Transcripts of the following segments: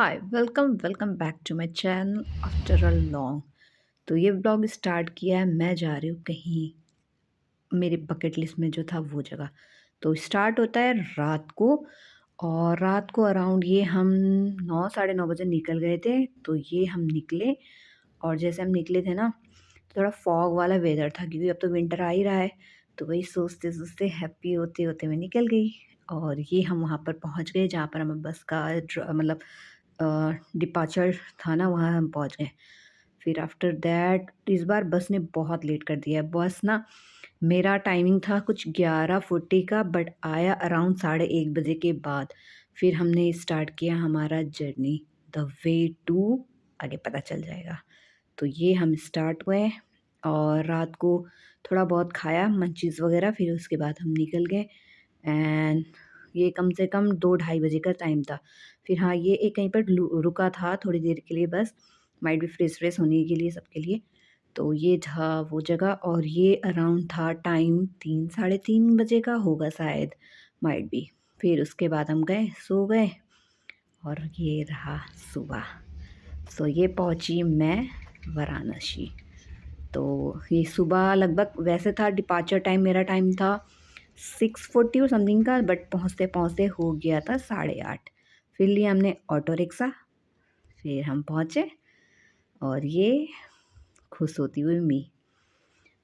Hi welcome welcome back to my channel after a long. तो ये vlog start किया है, मैं जा रही हूँ कहीं मेरे बकेट लिस्ट में जो था वो जगह। तो स्टार्ट होता है रात को, और रात को अराउंड ये हम 9 साढ़े 9 बजे निकल गए थे। तो ये हम निकले, और जैसे हम निकले थे ना, तो थोड़ा फॉग वाला वेदर था क्योंकि अब तो विंटर आ ही रहा है। तो वही सोचते सोचते हैप्पी होते होते मैं निकल गई, और ये हम वहाँ पर पहुँच गए जहाँ पर हमें बस का मतलब डिपार्चर था ना, वहाँ हम पहुँच गए। फिर आफ्टर दैट इस बार बस ने बहुत लेट कर दिया है। बस ना, मेरा टाइमिंग था कुछ 11:40 का, बट आया अराउंड 1:30 बजे के बाद। फिर हमने स्टार्ट किया हमारा जर्नी द वे टू, आगे पता चल जाएगा। तो ये हम स्टार्ट हुए, और रात को थोड़ा बहुत खाया मंचीज़ वगैरह, फिर उसके बाद हम निकल गए। एंड ये कम से कम 2-2:30 बजे का टाइम था। फिर हाँ, ये एक कहीं पर रुका था थोड़ी देर के लिए, बस माइंड भी फ्रेश फ्रेश होने के लिए सबके लिए। तो ये था वो जगह, और ये अराउंड था टाइम 3 साढ़े 3 बजे का होगा शायद, माइट भी। फिर उसके बाद हम गए, सो गए, और ये रहा सुबह। सो ये पहुंची मैं वाराणसी। तो ये सुबह लगभग, वैसे था डिपार्चर टाइम, मेरा टाइम था 6:40 और समथिंग का, बट पहुँचते पहुँचते हो गया था 8:30। फिर लिया हमने ऑटो रिक्शा, फिर हम पहुँचे, और ये खुश होती हुई मी।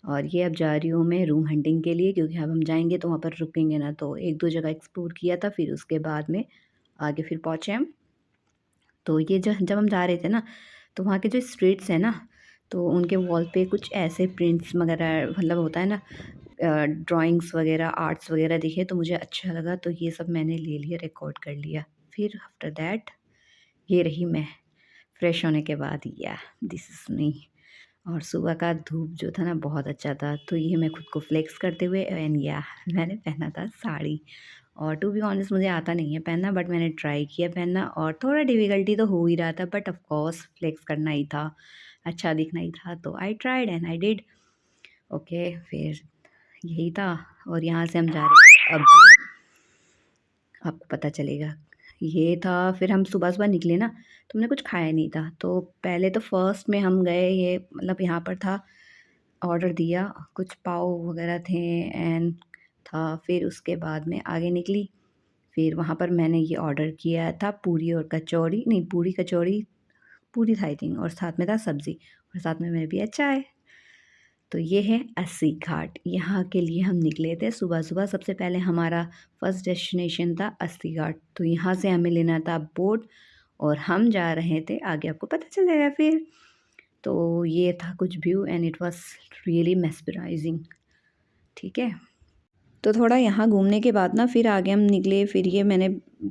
और ये अब जा रही हूँ मैं रूम हंटिंग के लिए, क्योंकि अब हम जाएंगे तो वहाँ पर रुकेंगे ना। तो एक दो जगह एक्सप्लोर किया था, फिर उसके बाद में आगे फिर पहुँचे हम। तो ये जब हम जा रहे थे ना, तो वहाँ के जो स्ट्रीट्स हैं ना, तो उनके वॉल पे कुछ ऐसे प्रिंट्स वगैरह, मतलब होता है ना, ड्राइंग्स वगैरह, आर्ट्स वगैरह दिखे, तो मुझे अच्छा लगा, तो ये सब मैंने ले लिया, रिकॉर्ड कर लिया। फिर आफ्टर दैट ये रही मैं, फ्रेश होने के बाद, या दिस इज़ मी। और सुबह का धूप जो था ना, बहुत अच्छा था। तो ये मैं खुद को फ्लेक्स करते हुए, एंड या मैंने पहना था साड़ी। और टू बी ऑनेस्ट मुझे आता नहीं है पहनना, बट मैंने ट्राई किया पहनना, और थोड़ा डिफ़िकल्टी तो हो ही रहा था, बट ऑफ़ कोर्स फ्लेक्स करना ही था, अच्छा दिखना ही था, तो I tried and I did. Okay, फिर यही था। और यहाँ से हम जा रहे थे अभी, आपको पता चलेगा। ये था, फिर हम सुबह-सुबह निकले ना, तो हमने कुछ खाया नहीं था। तो पहले तो फर्स्ट में हम गए, ये मतलब यहाँ पर था, ऑर्डर दिया, कुछ पाव वगैरह थे एंड था। फिर उसके बाद में आगे निकली, फिर वहाँ पर मैंने ये ऑर्डर किया था पूरी और कचौड़ी, नहीं पूरी कचौड़ी, पूरी था आई थिंक, और साथ में था सब्ज़ी, और साथ में मेरे भी चाय। तो ये है अस्सी घाट, यहाँ के लिए हम निकले थे सुबह-सुबह। सबसे पहले हमारा फर्स्ट डेस्टिनेशन था अस्सी घाट, तो यहाँ से हमें लेना था बोट, और हम जा रहे थे, आगे आपको पता चल जाएगा फिर। तो ये था कुछ view, and it was really mesmerising. ठीक है, तो थोड़ा यहाँ घूमने के बाद ना, फिर आगे हम निकले। फिर ये मैंने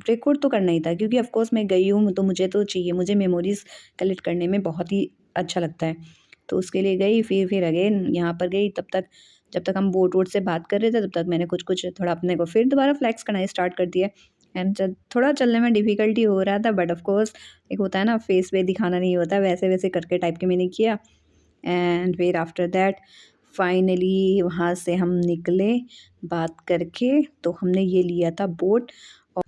रिकॉर्ड तो करना ही था, क्योंकि ऑफ कोर्स मैं गई हूँ, तो मुझे तो चाहिए, मुझे मेमोरीज़ कलेक्ट करने में बहुत ही अच्छा लगता है। तो उसके लिए गई, फिर अगेन यहाँ पर गई। तब तक, जब तक हम बोट वोट से बात कर रहे थे, तब तक मैंने कुछ कुछ थोड़ा अपने को फिर दोबारा फ्लैक्स करना स्टार्ट कर दिया। एंड थोड़ा चलने में डिफ़िकल्टी हो रहा था, बट ऑफ कोर्स एक होता है ना, फेस पे दिखाना नहीं होता, वैसे वैसे करके टाइप के मैंने किया। एंड फिर आफ्टर दैट फाइनली वहाँ से हम निकले बात करके। तो हमने ये लिया था बोट।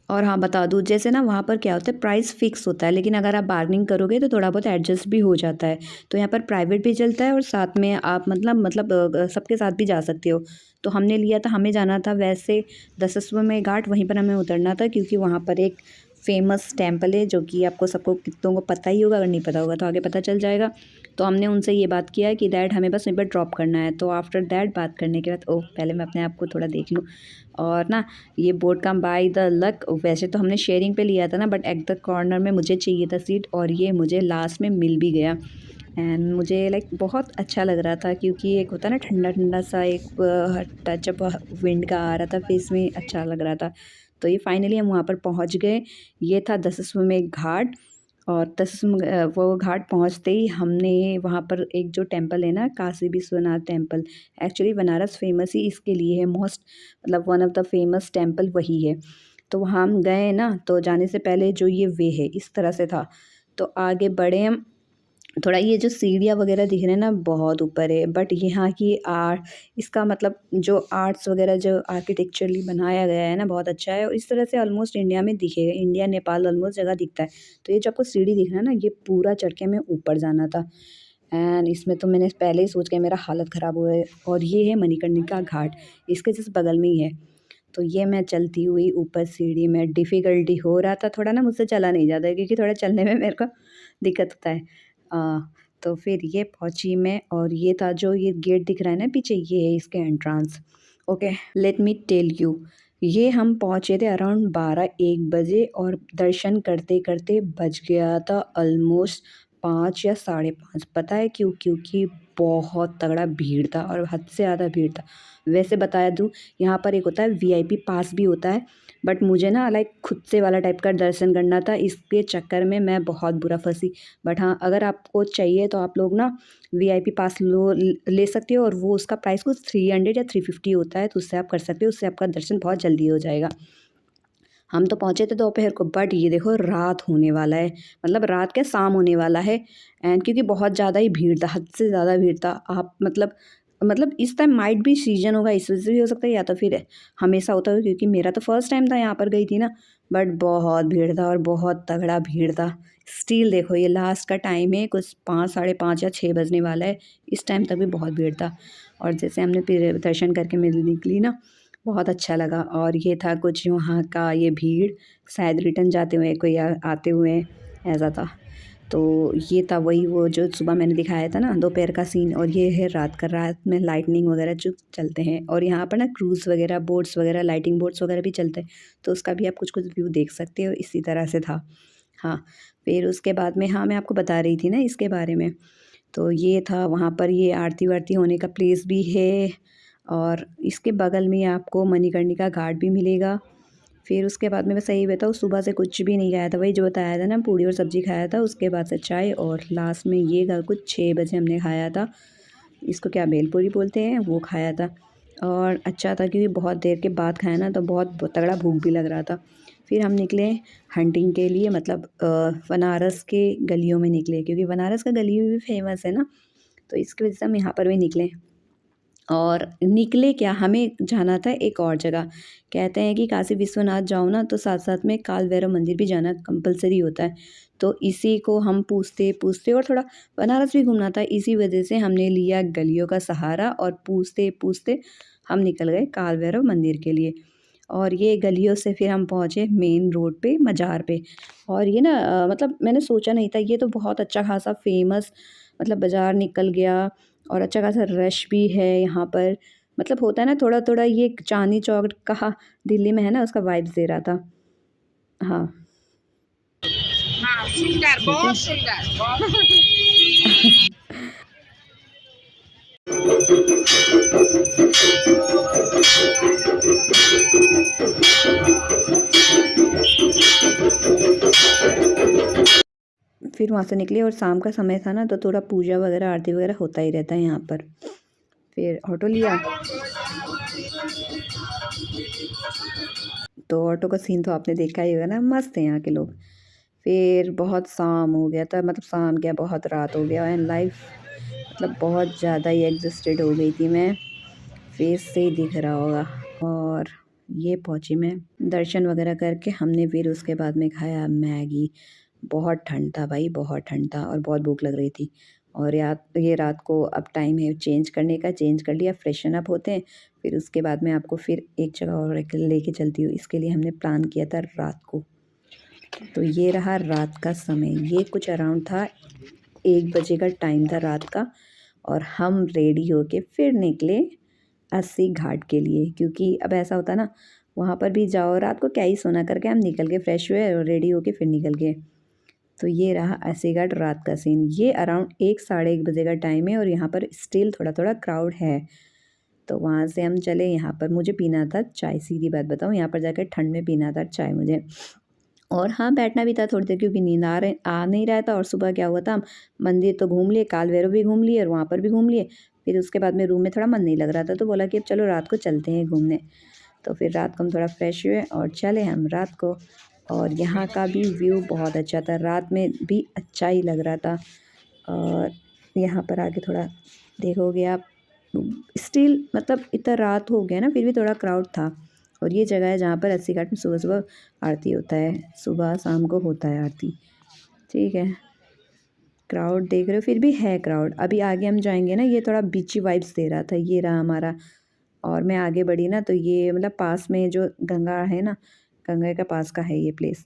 और हाँ, बता दूँ, जैसे ना वहाँ पर क्या होता है, प्राइस फिक्स होता है, लेकिन अगर आप बार्गेनिंग करोगे तो थोड़ा बहुत एडजस्ट भी हो जाता है। तो यहाँ पर प्राइवेट भी चलता है, और साथ में आप मतलब सबके साथ भी जा सकते हो। तो हमने लिया था, हमें जाना था वैसे दशाश्वमेध घाट, वहीं पर हमें उतरना था, क्योंकि वहाँ पर एक फ़ेमस टेम्पल है, जो कि आपको सबको कितनों को पता ही होगा, अगर नहीं पता होगा तो आगे पता चल जाएगा। तो हमने उनसे ये बात किया कि दैट हमें बस वहीं पर ड्रॉप करना है। तो आफ्टर दैट बात करने के बाद, ओह पहले मैं अपने आप को थोड़ा देख लूँ। और ना, ये बोट का बाय द लक, वैसे तो हमने शेयरिंग पे लिया था ना, बट एट द कॉर्नर में मुझे चाहिए था सीट, और ये मुझे लास्ट में मिल भी गया। एंड मुझे लाइक बहुत अच्छा लग रहा था, क्योंकि एक होता है ना ठंडा ठंडा सा, एक टच अप विंड का आ रहा था फेस में, अच्छा लग रहा था। तो ये फाइनली हम वहाँ पर पहुँच गए। ये था दशाश्वमेध घाट। और वो घाट पहुँचते ही हमने वहाँ पर एक जो टेम्पल है ना, Kashi Vishwanath temple, actually Banaras famous ही इसके लिए है, मोस्ट मतलब one of the famous temple वही है। तो वहाँ हम गए ना, तो जाने से पहले जो ये वे है इस तरह से था। तो आगे बढ़े हम, थोड़ा ये जो सीढ़ियाँ वगैरह दिख रहे हैं ना बहुत ऊपर है, बट यहाँ की आर्ट, इसका मतलब जो आर्ट्स वगैरह जो आर्किटेक्चरली बनाया गया है ना बहुत अच्छा है, और इस तरह से ऑलमोस्ट इंडिया में दिखेगा, इंडिया नेपाल ऑलमोस्ट जगह दिखता है। तो ये जो आपको सीढ़ी दिख रहा है ना, ये पूरा चढ़ के हमें ऊपर जाना था, एंड इसमें तो मैंने पहले ही सोच के मेरा हालत ख़राब हुआ है। और ये है मणिकर्णिका घाट, इसके जस्ट बगल में ही है। तो ये मैं चलती हुई ऊपर सीढ़ी में, डिफ़िकल्टी हो रहा था थोड़ा ना, मुझसे चला नहीं जाता है क्योंकि थोड़ा चलने में मेरे को दिक्कत होता है। तो फिर ये पहुँची मैं, और ये था जो ये गेट दिख रहा है ना पीछे, ये है इसके entrance. Okay, let me tell you, ये हम पहुँचे थे अराउंड 12-1 बजे, और दर्शन करते-करते बज गया था ऑलमोस्ट 5 या साढ़े 5। पता है क्यों? क्योंकि बहुत तगड़ा भीड़ था, और हद से ज़्यादा भीड़ था। वैसे बताया दूँ, यहाँ पर एक होता है वीआईपी पास भी होता है, बट मुझे ना लाइक खुद से वाला टाइप का दर्शन करना था, इसके चक्कर में मैं बहुत बुरा फँसी। बट हाँ, अगर आपको चाहिए तो आप लोग ना वीआईपी पास ले सकते हो, और वो उसका प्राइस कुछ 300 या 350 होता है, तो उससे आप कर सकते हो, उससे आपका दर्शन बहुत जल्दी हो जाएगा। हम तो पहुँचे थे दोपहर को, बट ये देखो रात होने वाला है, मतलब रात क्या शाम होने वाला है। एंड क्योंकि बहुत ज़्यादा ही भीड़ था, हद से ज़्यादा भीड़ था। आप मतलब इस टाइम माइट भी सीज़न होगा, इस वजह से भी हो सकता है, या तो फिर हमेशा होता है, क्योंकि मेरा तो फर्स्ट टाइम था यहाँ पर गई थी ना। बट बहुत भीड़ था, और बहुत तगड़ा भीड़ था। स्टिल देखो ये लास्ट का टाइम है, कुछ 5 साढ़े 5 या 6 बजने वाला है, इस टाइम तक भी बहुत भीड़ था। और जैसे हमने फिर दर्शन करके मैं निकली ना, बहुत अच्छा लगा। और ये था कुछ वहाँ का ये भीड़, शायद रिटर्न जाते हुए कोई आते हुए, ऐसा था। तो ये था वही, वो जो सुबह मैंने दिखाया था ना दोपहर का सीन, और ये है रात का। रात में लाइटनिंग वगैरह जो चलते हैं, और यहाँ पर ना क्रूज़ वगैरह, बोट्स वगैरह, लाइटिंग बोट्स वगैरह भी चलते हैं, तो उसका भी आप कुछ-कुछ व्यू देख सकते हो, इसी तरह से था। हाँ, फिर उसके बाद में, हाँ, मैं आपको बता रही थी ना इसके बारे में। तो ये था वहाँ पर, ये आरती-वारती होने का प्लेस भी है, और इसके बगल में आपको मणिकर्णिका घाट भी मिलेगा। फिर उसके बाद में मैं सही बताऊँ, सुबह से कुछ भी नहीं खाया था, वही जो बताया था ना, पूड़ी और सब्ज़ी खाया था, उसके बाद से चाय, और लास्ट में ये कुछ 6 बजे हमने खाया था। इसको क्या भेलपूरी बोलते हैं, वो खाया था। और अच्छा था क्योंकि बहुत देर के बाद खाया ना, तो बहुत तगड़ा भूख भी लग रहा था। फिर हम निकले हंटिंग के लिए, मतलब बनारस के गलियों में निकले, क्योंकि बनारस का गली भी फेमस है ना, तो इसकी वजह से हम यहाँ पर भी निकले। और निकले क्या, हमें जाना था एक और जगह। कहते हैं कि काशी विश्वनाथ जाओ ना, तो साथ-साथ में काल भैरव मंदिर भी जाना कंपल्सरी होता है। तो इसी को हम पूछते-पूछते, और थोड़ा बनारस भी घूमना था, इसी वजह से हमने लिया गलियों का सहारा, और पूछते-पूछते हम निकल गए काल भैरव मंदिर के लिए। और ये गलियों से फिर हम पहुँचे मेन रोड पे, मज़ार पे। और ये ना मतलब मैंने सोचा नहीं था, ये तो बहुत अच्छा खासा फ़ेमस, मतलब बाज़ार निकल गया, और अच्छा खासा रश भी है यहाँ पर। मतलब होता है ना थोड़ा-थोड़ा, ये चांदनी चौक कहाँ दिल्ली में है ना, उसका वाइब्स दे रहा था। हाँ, हाँ, सुंदर, ठीक है। बहुत सुंदर, बहुत फिर वहाँ से निकले, और शाम का समय था ना, तो थोड़ा पूजा वगैरह, आरती वगैरह होता ही रहता है यहाँ पर। फिर ऑटो लिया, तो ऑटो का सीन तो आपने देखा ही होगा ना, मस्त है यहाँ के लोग। फिर बहुत शाम हो गया था, मतलब शाम क्या, बहुत रात हो गया, एंड लाइफ मतलब बहुत ज़्यादा ही एग्ज़ॉस्टेड हो गई थी मैं, फेस से ही दिख रहा होगा। और ये पहुँची मैं, दर्शन वगैरह करके हमने फिर उसके बाद में खाया मैगी। बहुत ठंड था भाई, बहुत ठंड था, और बहुत भूख लग रही थी। और ये रात को अब टाइम है चेंज करने का, चेंज कर लिया, फ्रेशन अप होते हैं। फिर उसके बाद में आपको फिर एक जगह और लेके चलती हूँ, इसके लिए हमने प्लान किया था रात को। तो ये रहा रात का समय, ये कुछ अराउंड था 1 बजे का टाइम था रात का। और हम रेडी होके फिर निकले अस्सी घाट के लिए, क्योंकि अब ऐसा होता ना, वहाँ पर भी जाओ रात को, क्या ही सोना करके हम निकल गए, फ्रेश हुए और रेडी होके फिर निकल गए। तो ये रहा अस्सी घाट रात का सीन। ये अराउंड 1 साढ़े 1 बजे का टाइम है, और यहाँ पर स्टिल थोड़ा-थोड़ा क्राउड है। तो वहाँ से हम चले, यहाँ पर मुझे पीना था चाय, सीधी बात बताऊँ, यहाँ पर जाकर ठंड में पीना था चाय मुझे। और हाँ, बैठना भी था थोड़ी देर, क्योंकि नींद आ नहीं रहा था। और सुबह क्या हुआ था, मंदिर तो घूम लिए, काल भैरव भी घूम लिए, और वहाँ पर भी घूम लिए। फिर उसके बाद में रूम में थोड़ा मन नहीं लग रहा था, तो बोला कि अब चलो रात को चलते हैं घूमने। तो फिर रात को हम थोड़ा फ्रेश हुए, और चले हम रात को। और यहाँ का भी व्यू बहुत अच्छा था, रात में भी अच्छा ही लग रहा था। और यहाँ पर आगे थोड़ा देखोगे आप, स्टिल मतलब इतना रात हो गया ना, फिर भी थोड़ा क्राउड था। और ये जगह है जहाँ पर अस्सी घाट में सुबह सुबह आरती होता है, सुबह शाम को होता है आरती। ठीक है, क्राउड देख रहे हो, फिर भी है क्राउड। अभी आगे हम जाएंगे ना, ये थोड़ा बीची वाइब्स दे रहा था। ये रहा हमारा, और मैं आगे बढ़ी ना तो ये मतलब पास में जो गंगा है ना, गंगा का पास का है ये प्लेस।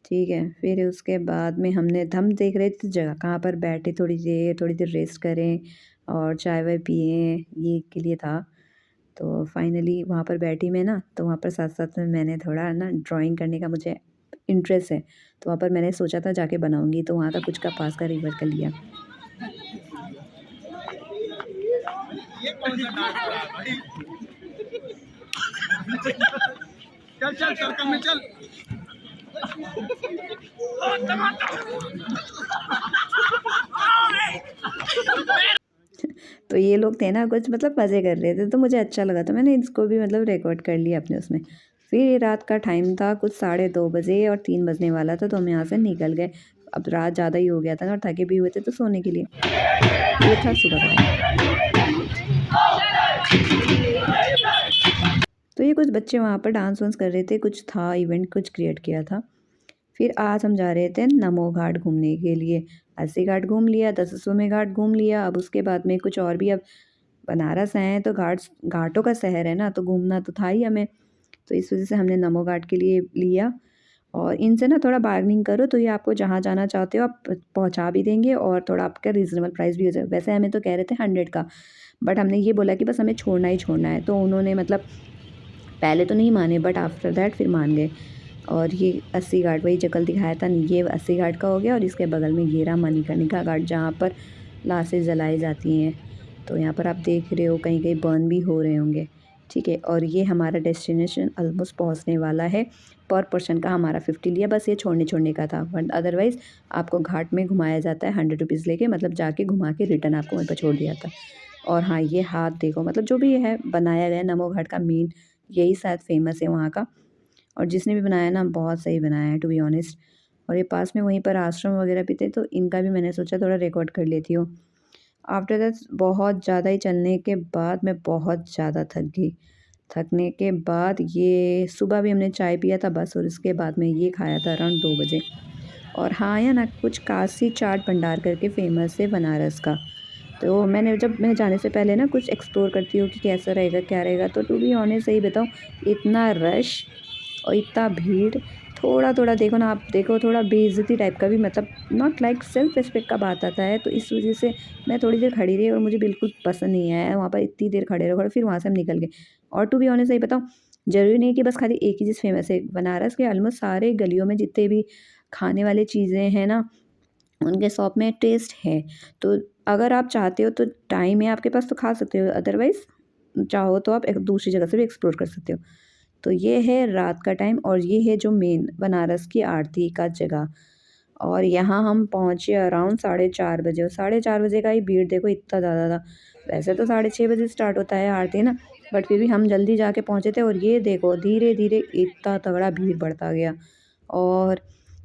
ठीक है, फिर उसके बाद में हम देख रहे थे जगह कहाँ पर बैठे, थोड़ी देर रेस्ट करें और चाय वाय पिए, ये के लिए था। तो फाइनली वहाँ पर बैठी मैं ना, तो वहाँ पर साथ साथ में मैंने थोड़ा ना ड्राइंग करने का मुझे इंटरेस्ट है, तो वहाँ पर मैंने सोचा था जाके बनाऊँगी, तो वहाँ का कुछ का पास का रिवर कर लिया। ये कौन सा डांस हो रहा है भाई? चल चल सर्कल में चल। तो ये लोग थे ना कुछ मतलब मज़े कर रहे थे, तो मुझे अच्छा लगा, तो मैंने इसको भी मतलब रिकॉर्ड कर लिया अपने उसमें। फिर ये रात का टाइम था कुछ 2:30 बजे और 3 बजने वाला था, तो हम यहाँ से निकल गए। अब रात ज़्यादा ही हो गया था और थके भी हुए थे, तो सोने के लिए। ये था सुबह का टाइम। तो ये कुछ बच्चे वहाँ पर डांस वांस कर रहे थे, कुछ था इवेंट कुछ क्रिएट किया था। फिर आज हम जा रहे थे नमो घाट घूमने के लिए। अस्सी घाट घूम लिया, दशाश्वमेध घाट घूम लिया, अब उसके बाद में कुछ और भी। अब बनारस आए हैं तो घाटों का शहर है ना, तो घूमना तो था ही हमें। तो इस वजह से हमने नमो घाट के लिए लिया। और इनसे ना थोड़ा बार्गेनिंग करो तो ये आपको जहाँ जाना चाहते हो आप पहुँचा भी देंगे, और थोड़ा आपका रीज़नेबल प्राइस भी हो जाए। वैसे हमें तो कह रहे थे 100 का, बट हमने ये बोला कि बस हमें छोड़ना ही छोड़ना है, तो उन्होंने मतलब पहले तो नहीं माने, बट आफ्टर दैट फिर मान गए। और ये अस्सी घाट वही जगल दिखाया था, ये अस्सी घाट का हो गया, और इसके बगल में ये रहा मणिकर्णिका घाट, जहाँ पर लाशें जलाई जाती हैं। तो यहाँ पर आप देख रहे हो कहीं कहीं बर्न भी हो रहे होंगे। ठीक है, और ये हमारा डेस्टिनेशन ऑलमोस्ट पहुँचने वाला है। पर पर्सन का हमारा 50 लिया, बस ये छोड़ने का था, बट अदरवाइज़ आपको घाट में घुमाया जाता है 100 रुपीज़ लेके, मतलब जाके घुमा के रिटर्न आपको वहीं पर छोड़ दिया था। और हाँ, ये हाथ देखो, मतलब जो भी है बनाया गया नमो घाट का मेन यही शायद फेमस है वहाँ का। और जिसने भी बनाया ना बहुत सही बनाया है टू बी ऑनेस्ट। और ये पास में वहीं पर आश्रम वगैरह भी थे, तो इनका भी मैंने सोचा थोड़ा रिकॉर्ड कर लेती हूँ। आफ्टर दैट बहुत ज़्यादा ही चलने के बाद मैं बहुत ज़्यादा थक गई। थकने के बाद ये सुबह भी हमने चाय पिया था बस, और उसके बाद में ये खाया था अराउंड 2 बजे। और हाँ, या ना कुछ काशी चाट भंडार करके फ़ेमस है बनारस का। तो मैं जाने से पहले ना कुछ एक्सप्लोर करती हूँ कि कैसा रहेगा, क्या रहेगा। तो टू बी ऑनेस्ट सही बताऊँ, इतना रश और इतना भीड़, थोड़ा-थोड़ा देखो ना, आप देखो थोड़ा बेइज़्ज़ती टाइप का भी, मतलब नॉट लाइक सेल्फ रिस्पेक्ट का बात आता है, तो इस वज़ह से मैं थोड़ी देर खड़ी रही और मुझे बिल्कुल पसंद नहीं आया वहाँ पर इतनी देर खड़े रहो, फिर वहाँ से हम निकल गए। और टू बी ऑनेस्ट सही बताऊँ, ज़रूरी नहीं कि बस खाली एक ही चीज़ फ़ेमस है। बनारस के ऑलमोस्ट सारे गलियों में जितने भी खाने वाली चीज़ें हैं ना, उनके शॉप में टेस्ट है। तो अगर आप चाहते हो तो टाइम है आपके पास तो खा सकते हो, अदरवाइज़ चाहो तो आप एक दूसरी जगह से भी एक्सप्लोर कर सकते हो। तो ये है रात का टाइम, और ये है जो मेन बनारस की आरती का जगह। और यहाँ हम पहुँचे अराउंड 4:30 बजे, और 4:30 बजे का ही भीड़ देखो इतना ज़्यादा था। वैसे तो 6:30 बजे स्टार्ट होता है आरती ना, बट फिर भी हम जल्दी जाके पहुँचे थे, और ये देखो धीरे-धीरे इतना तगड़ा भीड़ बढ़ता गया। और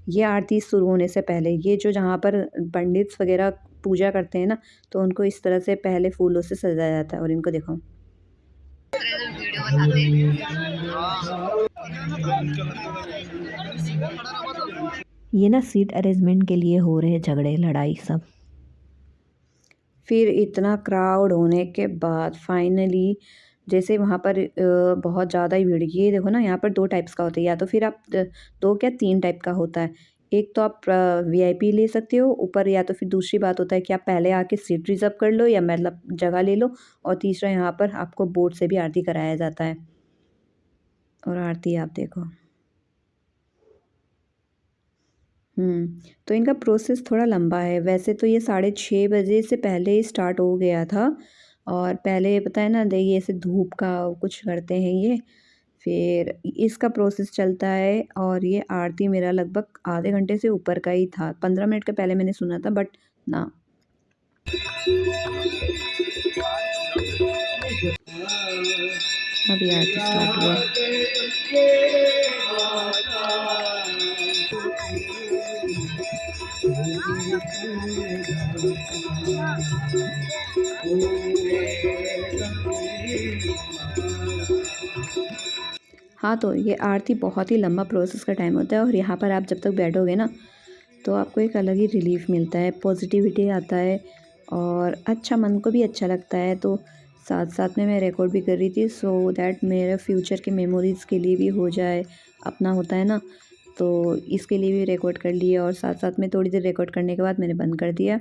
ये आरती शुरू होने से पहले ये जो जहाँ पर पंडित्स वगैरह पूजा करते हैं ना, तो उनको इस तरह से पहले फूलों से सजाया जाता है, और इनको देखो। ये ना सीट अरेंजमेंट के लिए हो रहे हैं झगड़े लड़ाई सब। फिर इतना क्राउड होने के बाद फाइनली जैसे वहाँ पर बहुत ज़्यादा ही भीड़, ये देखो ना यहाँ पर 2 टाइप्स का होता है, या तो फिर आप 2 क्या 3 टाइप का होता है। एक तो आप वीआईपी ले सकते हो ऊपर, या तो फिर दूसरी बात होता है कि आप पहले आके सीट रिज़र्व कर लो या मतलब जगह ले लो, और तीसरा यहाँ पर आपको बोट से भी आरती कराया जाता है। और आरती आप देखो। तो इनका प्रोसेस थोड़ा लंबा है। वैसे तो ये 6:30 बजे से पहले ही स्टार्ट हो गया था, और पहले पता है ना ये ऐसे धूप का कुछ करते हैं ये, फिर इसका प्रोसेस चलता है, और ये आरती मेरा लगभग आधे घंटे से ऊपर का ही था। 15 मिनट का पहले मैंने सुना था, बट ना। अभी आरती स्टार्ट हुआ। हाँ, तो ये आरती बहुत ही लंबा प्रोसेस का टाइम होता है और यहाँ पर आप जब तक बैठोगे ना, तो आपको एक अलग ही रिलीफ़ मिलता है, पॉज़िटिविटी आता है और अच्छा मन को भी अच्छा लगता है। तो साथ-साथ में मैं रिकॉर्ड भी कर रही थी सो दैट मेरे फ्यूचर के मेमोरीज़ के लिए भी हो जाए, अपना होता है ना, तो इसके लिए भी रिकॉर्ड कर लिया और साथ-साथ में थोड़ी देर रिकॉर्ड करने के बाद मैंने बंद कर दिया।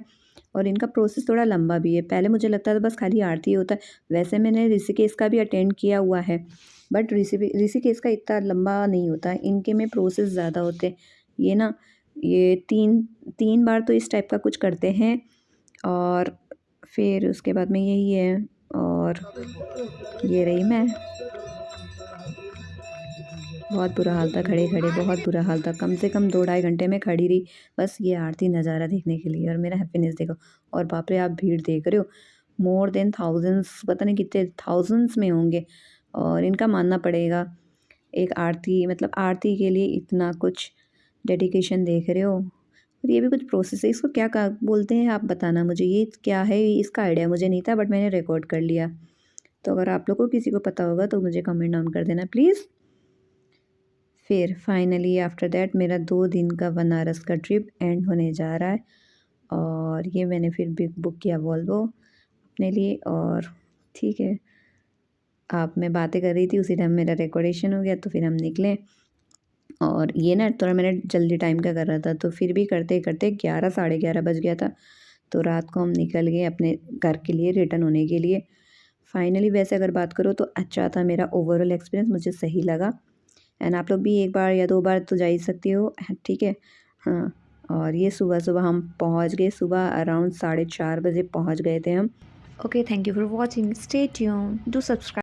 और इनका प्रोसेस थोड़ा लंबा भी है। पहले मुझे लगता था बस खाली आरती होता है, वैसे मैंने ऋषिकेश का भी अटेंड किया हुआ है, बट ऋषिकेश का इतना लंबा नहीं होता है, इनके में प्रोसेस ज़्यादा होते हैं। ये ना, ये 3 बार तो इस टाइप का कुछ करते हैं और फिर उसके बाद में यही है और ये रही मैं। बहुत बुरा हाल था खड़े-खड़े, बहुत बुरा हाल था। कम से कम 2 ढाई घंटे मैं खड़ी रही, बस ये आरती नज़ारा देखने के लिए और मेरा हैप्पीनेस देखो। और बाप रे! आप भीड़ देख रहे हो, मोर देन थाउज़ेंड्स, पता नहीं कितने थाउज़ेंड्स में होंगे और इनका मानना पड़ेगा। एक आरती मतलब आरती के लिए इतना कुछ डेडिकेशन देख रहे हो और ये भी कुछ प्रोसेस है। इसको क्या कहा बोलते हैं आप बताना मुझे, ये क्या है? इसका आइडिया मुझे नहीं था बट मैंने रिकॉर्ड कर लिया। तो अगर आप लोग को किसी को पता होगा तो मुझे कमेंट डाउन कर देना प्लीज़। फिर फाइनली आफ्टर दैट मेरा 2 दिन का बनारस का ट्रिप एंड होने जा रहा है और ये मैंने फिर बुक किया वॉल्वो अपने लिए और ठीक है। आप मैं बातें कर रही थी उसी टाइम मेरा रिकॉर्डेशन हो गया तो फिर हम निकले और ये ना थोड़ा मैंने जल्दी टाइम का कर रहा था तो फिर भी करते-करते 11 साढ़े 11 बज गया था। तो रात को हम निकल गए अपने घर के लिए रिटर्न होने के लिए। फाइनली वैसे अगर बात करूँ तो अच्छा था मेरा ओवरऑल एक्सपीरियंस, मुझे सही लगा। एंड आप लोग भी 1 बार या 2 बार तो जा ही सकते हो, ठीक है? हाँ, और ये सुबह-सुबह हम पहुँच गए, सुबह अराउंड साढ़े 4 बजे पहुँच गए थे हम। Okay, thank you for watching, stay tuned, do subscribe.